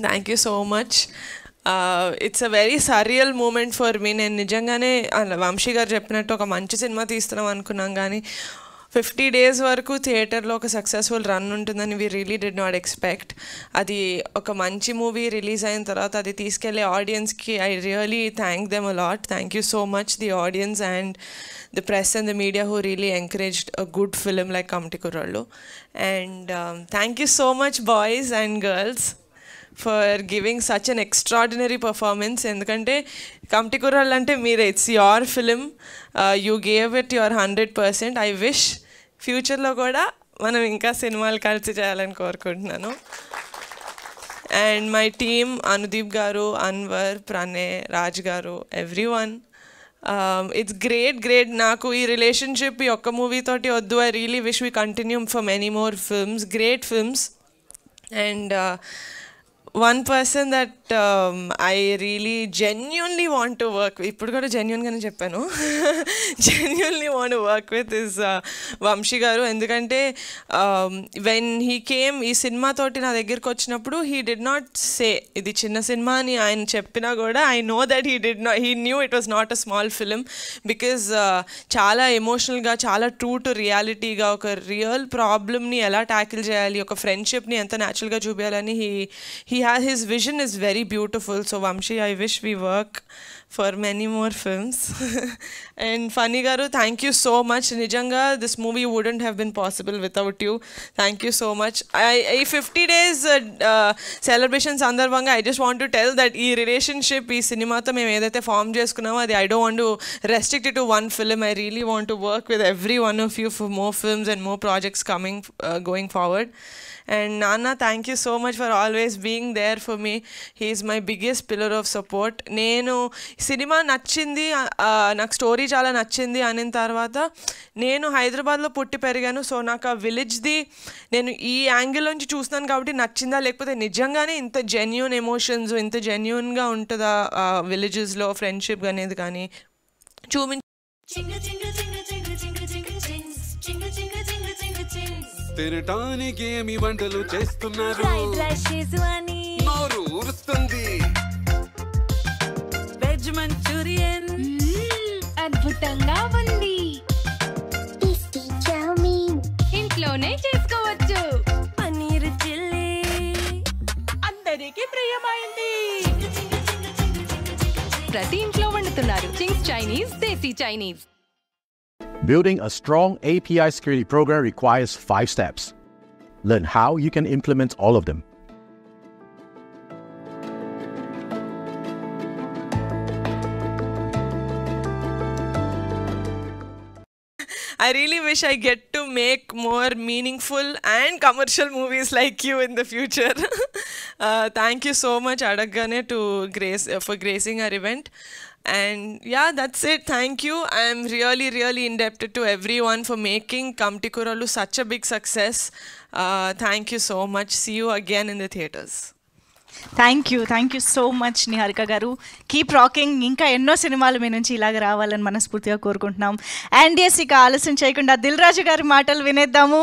Thank you so much. It's a very surreal moment for me. నేను నిజంగానే వంశీ గారు చెప్పినట్టు ఒక మంచి సినిమా తీస్తున్నాం అనుకున్నాం, కానీ 50 days వరకు థియేటర్లో ఒక సక్సెస్ఫుల్ రన్ ఉంటుందని we really did not expect. అది ఒక మంచి మూవీ రిలీజ్ అయిన తర్వాత అది తీసుకెళ్లే ఆడియన్స్కి I really thank them a lot. Thank you so much the audience and the press and the media who really encouraged a good film like Kamti Kurallu. And thank you so much boys and girls for giving such an extraordinary performance. Endukante Kamti Kurallu ante meere, it's your film, you gave it your 100%. I wish future lo kuda manam inka cinemalu kalisi cheyalani korukuntunnanu. And my team, Anudeep garu, Anwar, Pranay, Raj garu, everyone, it's great. Naku ee relationship ee okka movie toti oddu. I really wish we continue for many more films, great films. And one person that I really genuinely want to work with, ippudu kuda genuine gaane cheppanu, genuinely want to work with is Vamshi garu. Endukante when he came ee cinema toti na దగ్గరికి వచ్చినప్పుడు he did not say ఇది చిన్న cinema అని ఆయన చెప్పినా కూడా I know that he knew it was not a small film because చాలా ఎమోషనల్గా, చాలా ట్రూ టు రియాలిటీగా ఒక రియల్ ప్రాబ్లమ్ని ఎలా ట్యాకిల్ చేయాలి, ఒక ఫ్రెండ్షిప్ని ఎంత న్యాచురల్గా చూపించాలని his vision is very beautiful. So Vamshi, I wish we work for many more films. And Funny garu, thank you so much. Nijanga, this movie wouldn't have been possible without you. Thank you so much. I 50 days celebration sandarbhanga I just want to tell that ee relationship ee cinema tho mem edaithe form cheskunnamo adi I don't want to restrict it to one film. I really want to work with every one of you for more films and more projects coming going forward. And Nana, thank you so much for always being there for me. He is my biggest pillar of support. నేను cinema నచ్చింది, నాకు story చాలా నచ్చింది అనిన తర్వాత నేను హైదరాబాద్లో పుట్టి పెరిగాను. సో నాకు ఆ విలేజ్ది నేను ఈ యాంగిల్ నుంచి చూస్తున్నాను కాబట్టి నచ్చిందా, లేకపోతే నిజంగానే ఇంత జెన్యూన్ ఎమోషన్స్, ఇంత జెన్యూన్గా ఉంటుందా విలేజెస్లో ఫ్రెండ్షిప్ అనేది కానీ తినటానికి ఏమి వంటలు చేస్తున్నారు, నోరు ఊరుస్తుంది, వెజ్ మంచూరియన్ అద్భుతంగా ఉంది, ఇంట్లోనే చేసుకోవచ్చు, పన్నీర్ చిల్లీ అందరికీ ప్రియమైంది, ప్రతి ఇంట్లో వండుతున్నారు Ching's Chinese, desi Chinese. Building a strong API security program requires 5 steps. Learn how you can implement all of them. I really wish I get to make more meaningful and commercial movies like you in the future. Thank you so much Adaggane for gracing our event. And yeah, that's it. Thank you. I am really indebted to everyone for making Kamti Kurallu such a big success. Thank you so much. See you again in the theaters. Thank you so much Niharika garu. Keep rocking. ఇంకా ఎన్నో సినిమాలు మీ నుంచి ఇలాగ రావాలని మనస్ఫూర్తిగా కోరుకుంటున్నాం. And yes, ఇక ఆలస్యం చేయకుండా దిల్ రాజు గారి మాటలు వినేద్దాము.